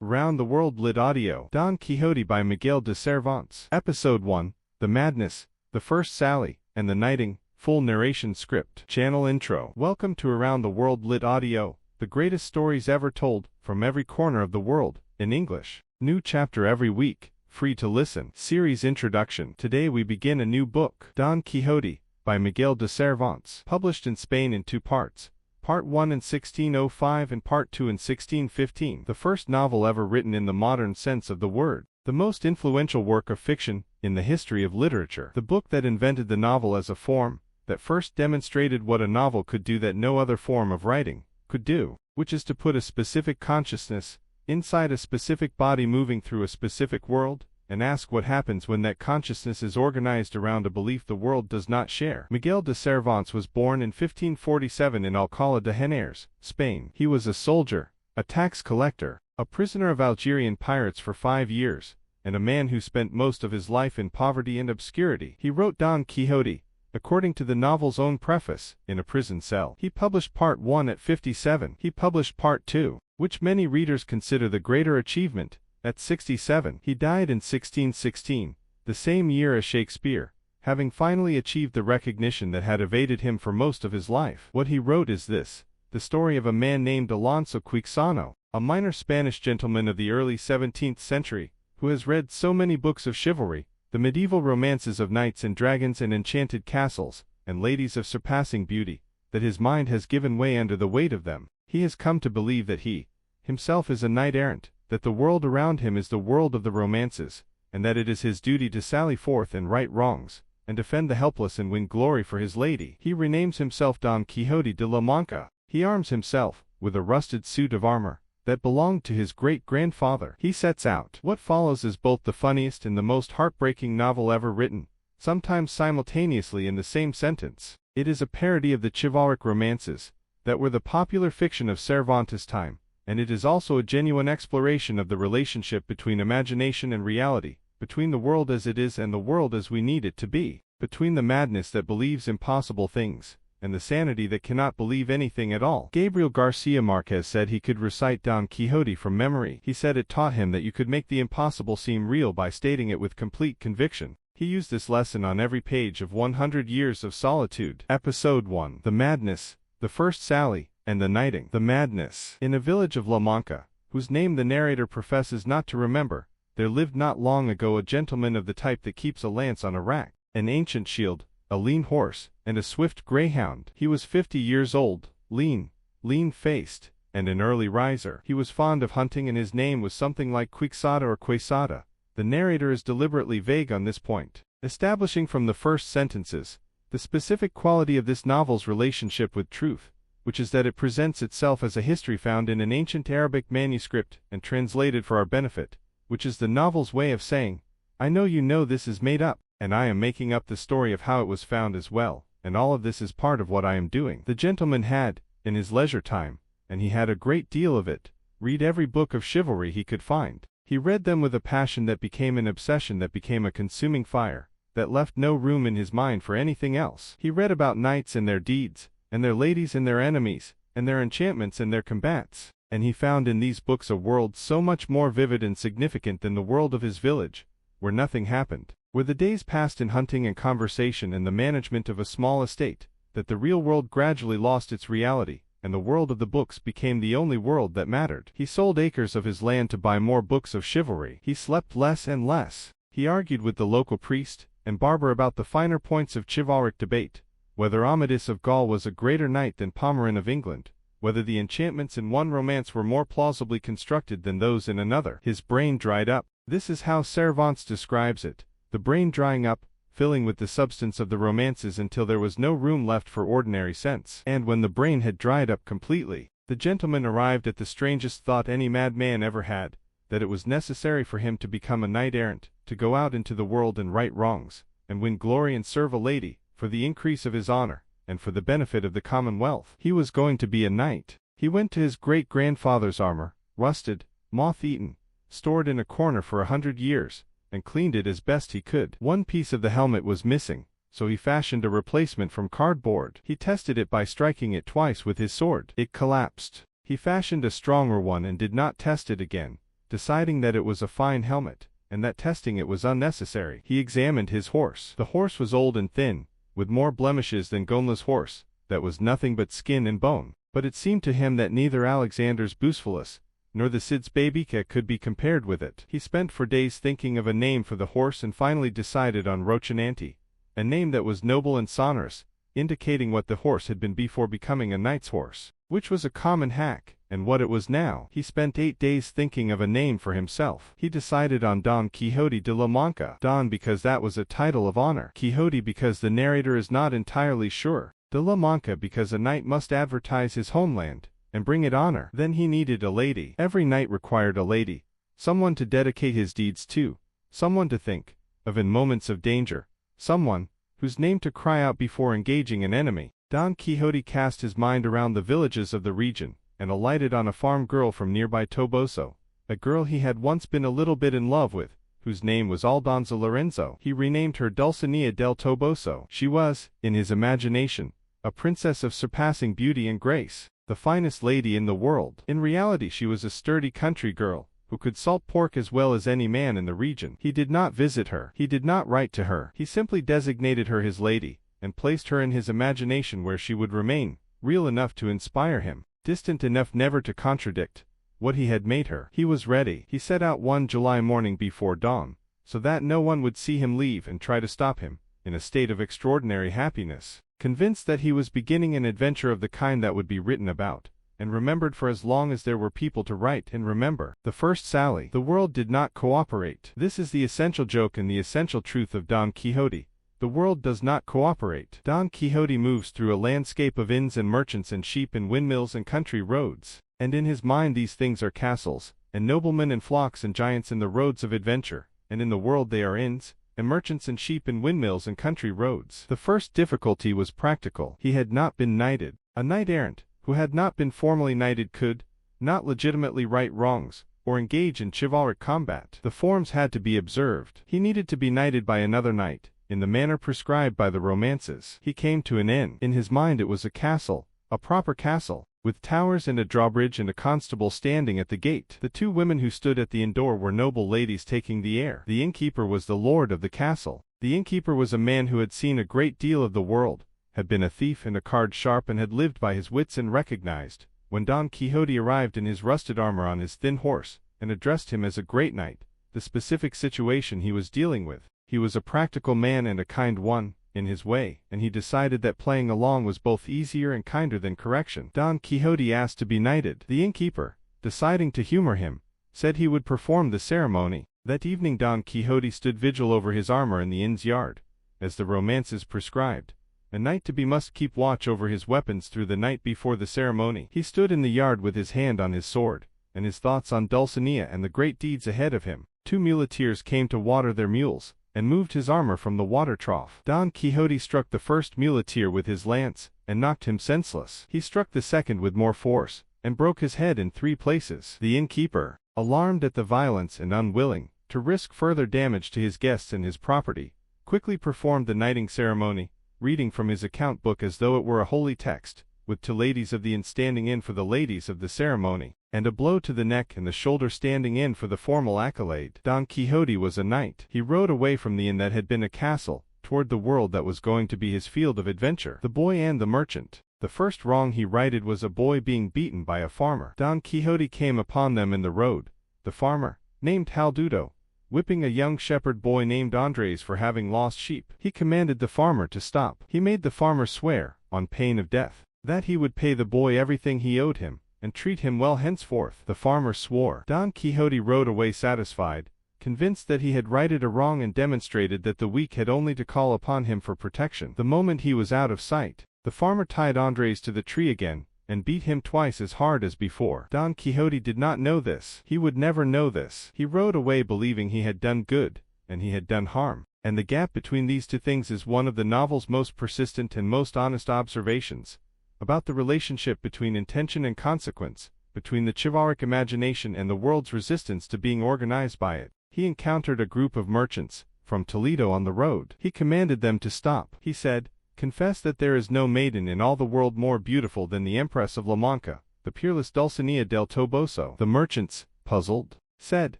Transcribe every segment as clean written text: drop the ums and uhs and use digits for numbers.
Around the World Lit Audio. Don Quixote by Miguel de Cervantes. Episode 1, The Madness, The First Sally, and the Knighting, Full Narration Script. Channel Intro. Welcome to Around the World Lit Audio, the greatest stories ever told, from every corner of the world, in English. New chapter every week, free to listen. Series Introduction. Today we begin a new book, Don Quixote, by Miguel de Cervantes. Published in Spain in two parts. Part 1 in 1605 and Part 2 in 1615. The first novel ever written in the modern sense of the word. The most influential work of fiction in the history of literature. The book that invented the novel as a form, that first demonstrated what a novel could do that no other form of writing could do, which is to put a specific consciousness inside a specific body moving through a specific world, and ask what happens when that consciousness is organized around a belief the world does not share. Miguel de Cervantes was born in 1547 in Alcalá de Henares, Spain. He was a soldier, a tax collector, a prisoner of Algerian pirates for 5 years, and a man who spent most of his life in poverty and obscurity. He wrote Don Quixote, according to the novel's own preface, in a prison cell. He published Part 1 at 57. He published Part 2, which many readers consider the greater achievement, at 67. He died in 1616, the same year as Shakespeare, having finally achieved the recognition that had evaded him for most of his life. What he wrote is this: the story of a man named Alonso Quixano, a minor Spanish gentleman of the early 17th century, who has read so many books of chivalry, the medieval romances of knights and dragons and enchanted castles, and ladies of surpassing beauty, that his mind has given way under the weight of them. He has come to believe that he, himself, is a knight-errant, that the world around him is the world of the romances, and that it is his duty to sally forth and right wrongs, and defend the helpless and win glory for his lady. He renames himself Don Quixote de la Mancha. He arms himself with a rusted suit of armor that belonged to his great-grandfather. He sets out. What follows is both the funniest and the most heartbreaking novel ever written, sometimes simultaneously in the same sentence. It is a parody of the chivalric romances that were the popular fiction of Cervantes' time, and it is also a genuine exploration of the relationship between imagination and reality, between the world as it is and the world as we need it to be, between the madness that believes impossible things, and the sanity that cannot believe anything at all. Gabriel García Márquez said he could recite Don Quixote from memory. He said it taught him that you could make the impossible seem real by stating it with complete conviction. He used this lesson on every page of 100 Years of Solitude. Episode 1. The Madness, The First Sally, and the Knighting. The Madness. In a village of La Mancha, whose name the narrator professes not to remember, there lived not long ago a gentleman of the type that keeps a lance on a rack, an ancient shield, a lean horse, and a swift greyhound. He was 50 years old, lean-faced, and an early riser. He was fond of hunting, and his name was something like Quixote or Quixote. The narrator is deliberately vague on this point, establishing from the first sentences the specific quality of this novel's relationship with truth, which is that it presents itself as a history found in an ancient Arabic manuscript and translated for our benefit, which is the novel's way of saying, I know you know this is made up, and I am making up the story of how it was found as well, and all of this is part of what I am doing. The gentleman had, in his leisure time, and he had a great deal of it, read every book of chivalry he could find. He read them with a passion that became an obsession, that became a consuming fire, that left no room in his mind for anything else. He read about knights and their deeds, and their ladies and their enemies, and their enchantments and their combats, and he found in these books a world so much more vivid and significant than the world of his village, where nothing happened, where the days passed in hunting and conversation and the management of a small estate, that the real world gradually lost its reality, and the world of the books became the only world that mattered. He sold acres of his land to buy more books of chivalry. He slept less and less. He argued with the local priest and barber about the finer points of chivalric debate, whether Amadis of Gaul was a greater knight than Pomeron of England, whether the enchantments in one romance were more plausibly constructed than those in another. His brain dried up. This is how Cervantes describes it: the brain drying up, filling with the substance of the romances until there was no room left for ordinary sense. And when the brain had dried up completely, the gentleman arrived at the strangest thought any madman ever had, that it was necessary for him to become a knight-errant, to go out into the world and right wrongs, and win glory and serve a lady, for the increase of his honor, and for the benefit of the commonwealth. He was going to be a knight. He went to his great-grandfather's armor, rusted, moth-eaten, stored in a corner for 100 years, and cleaned it as best he could. One piece of the helmet was missing, so he fashioned a replacement from cardboard. He tested it by striking it twice with his sword. It collapsed. He fashioned a stronger one and did not test it again, deciding that it was a fine helmet, and that testing it was unnecessary. He examined his horse. The horse was old and thin, with more blemishes than Gonla's horse, that was nothing but skin and bone. But it seemed to him that neither Alexander's Bucephalus, nor the Cid's Babica could be compared with it. He spent for days thinking of a name for the horse and finally decided on Rocinante, a name that was noble and sonorous, indicating what the horse had been before becoming a knight's horse, which was a common hack, and what it was now. He spent 8 days thinking of a name for himself. He decided on Don Quixote de la Mancha. Don because that was a title of honor. Quixote because the narrator is not entirely sure. De la Mancha because a knight must advertise his homeland and bring it honor. Then he needed a lady. Every knight required a lady, someone to dedicate his deeds to, someone to think of in moments of danger, someone whose name to cry out before engaging an enemy. Don Quixote cast his mind around the villages of the region and alighted on a farm girl from nearby Toboso, a girl he had once been a little bit in love with, whose name was Aldonza Lorenzo. He renamed her Dulcinea del Toboso. She was, in his imagination, a princess of surpassing beauty and grace, the finest lady in the world. In reality she was a sturdy country girl, who could salt pork as well as any man in the region. He did not visit her. He did not write to her. He simply designated her his lady, and placed her in his imagination where she would remain, real enough to inspire him, distant enough never to contradict what he had made her. He was ready. He set out one July morning before dawn, so that no one would see him leave and try to stop him, in a state of extraordinary happiness, convinced that he was beginning an adventure of the kind that would be written about and remembered for as long as there were people to write and remember. The first sally. The world did not cooperate. This is the essential joke and the essential truth of Don Quixote. The world does not cooperate. Don Quixote moves through a landscape of inns and merchants and sheep and windmills and country roads, and in his mind these things are castles, and noblemen and flocks and giants in the roads of adventure, and in the world they are inns, and merchants and sheep and windmills and country roads. The first difficulty was practical. He had not been knighted. A knight-errant, who had not been formally knighted could not legitimately right wrongs, or engage in chivalric combat. The forms had to be observed. He needed to be knighted by another knight, in the manner prescribed by the romances. He came to an inn. In his mind it was a castle, a proper castle, with towers and a drawbridge and a constable standing at the gate. The 2 women who stood at the inn door were noble ladies taking the air. The innkeeper was the lord of the castle. The innkeeper was a man who had seen a great deal of the world, had been a thief and a card sharp and had lived by his wits and recognized, when Don Quixote arrived in his rusted armor on his thin horse, and addressed him as a great knight, the specific situation he was dealing with. He was a practical man and a kind one, in his way, and he decided that playing along was both easier and kinder than correction. Don Quixote asked to be knighted. The innkeeper, deciding to humor him, said he would perform the ceremony. That evening Don Quixote stood vigil over his armor in the inn's yard, as the romances prescribed. A knight to be must keep watch over his weapons through the night before the ceremony. He stood in the yard with his hand on his sword, and his thoughts on Dulcinea and the great deeds ahead of him. 2 muleteers came to water their mules, and moved his armor from the water trough. Don Quixote struck the first muleteer with his lance, and knocked him senseless. He struck the second with more force, and broke his head in 3 places. The innkeeper, alarmed at the violence and unwilling to risk further damage to his guests and his property, quickly performed the knighting ceremony, reading from his account book as though it were a holy text, with 2 ladies of the inn standing in for the ladies of the ceremony, and a blow to the neck and the shoulder standing in for the formal accolade. Don Quixote was a knight. He rode away from the inn that had been a castle, toward the world that was going to be his field of adventure. The boy and the merchant. The first wrong he righted was a boy being beaten by a farmer. Don Quixote came upon them in the road, the farmer, named Haldudo, whipping a young shepherd boy named Andres for having lost sheep. He commanded the farmer to stop. He made the farmer swear, on pain of death, that he would pay the boy everything he owed him, and treat him well henceforth. The farmer swore. Don Quixote rode away satisfied, convinced that he had righted a wrong and demonstrated that the weak had only to call upon him for protection. The moment he was out of sight, the farmer tied Andres to the tree again, and beat him twice as hard as before. Don Quixote did not know this. He would never know this. He rode away believing he had done good, and he had done harm. And the gap between these 2 things is one of the novel's most persistent and most honest observations about the relationship between intention and consequence, between the chivalric imagination and the world's resistance to being organized by it. He encountered a group of merchants, from Toledo on the road. He commanded them to stop. He said, "Confess that there is no maiden in all the world more beautiful than the Empress of La Mancha, the peerless Dulcinea del Toboso." The merchants, puzzled, said,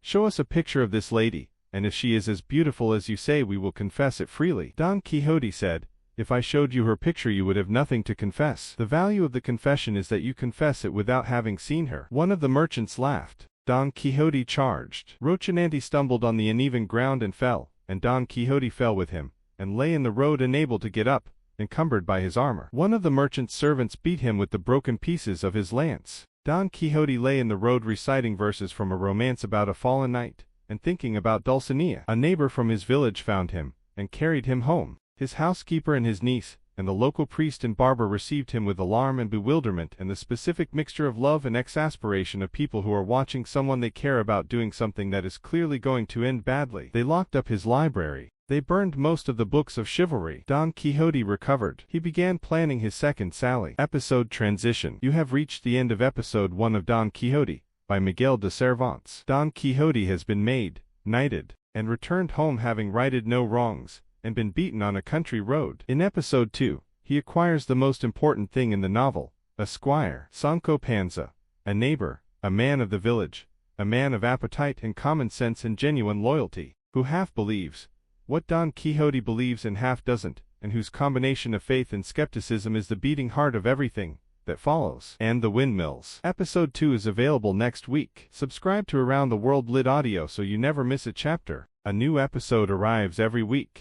"Show us a picture of this lady, and if she is as beautiful as you say we will confess it freely." Don Quixote said, "If I showed you her picture you would have nothing to confess. The value of the confession is that you confess it without having seen her." One of the merchants laughed. Don Quixote charged. Rocinante stumbled on the uneven ground and fell, and Don Quixote fell with him, and lay in the road unable to get up, encumbered by his armor. One of the merchant's servants beat him with the broken pieces of his lance. Don Quixote lay in the road reciting verses from a romance about a fallen knight, and thinking about Dulcinea. A neighbor from his village found him, and carried him home. His housekeeper and his niece, and the local priest and barber received him with alarm and bewilderment and the specific mixture of love and exasperation of people who are watching someone they care about doing something that is clearly going to end badly. They locked up his library. They burned most of the books of chivalry. Don Quixote recovered. He began planning his second sally. Episode transition. You have reached the end of episode 1 of Don Quixote, by Miguel de Cervantes. Don Quixote has been made, knighted, and returned home having righted no wrongs, and been beaten on a country road. In episode 2, he acquires the most important thing in the novel, a squire, Sancho Panza, a neighbor, a man of the village, a man of appetite and common sense and genuine loyalty, who half believes what Don Quixote believes and half doesn't, and whose combination of faith and skepticism is the beating heart of everything that follows. And the windmills. Episode 2 is available next week. Subscribe to Around the World Lit Audio so you never miss a chapter. A new episode arrives every week.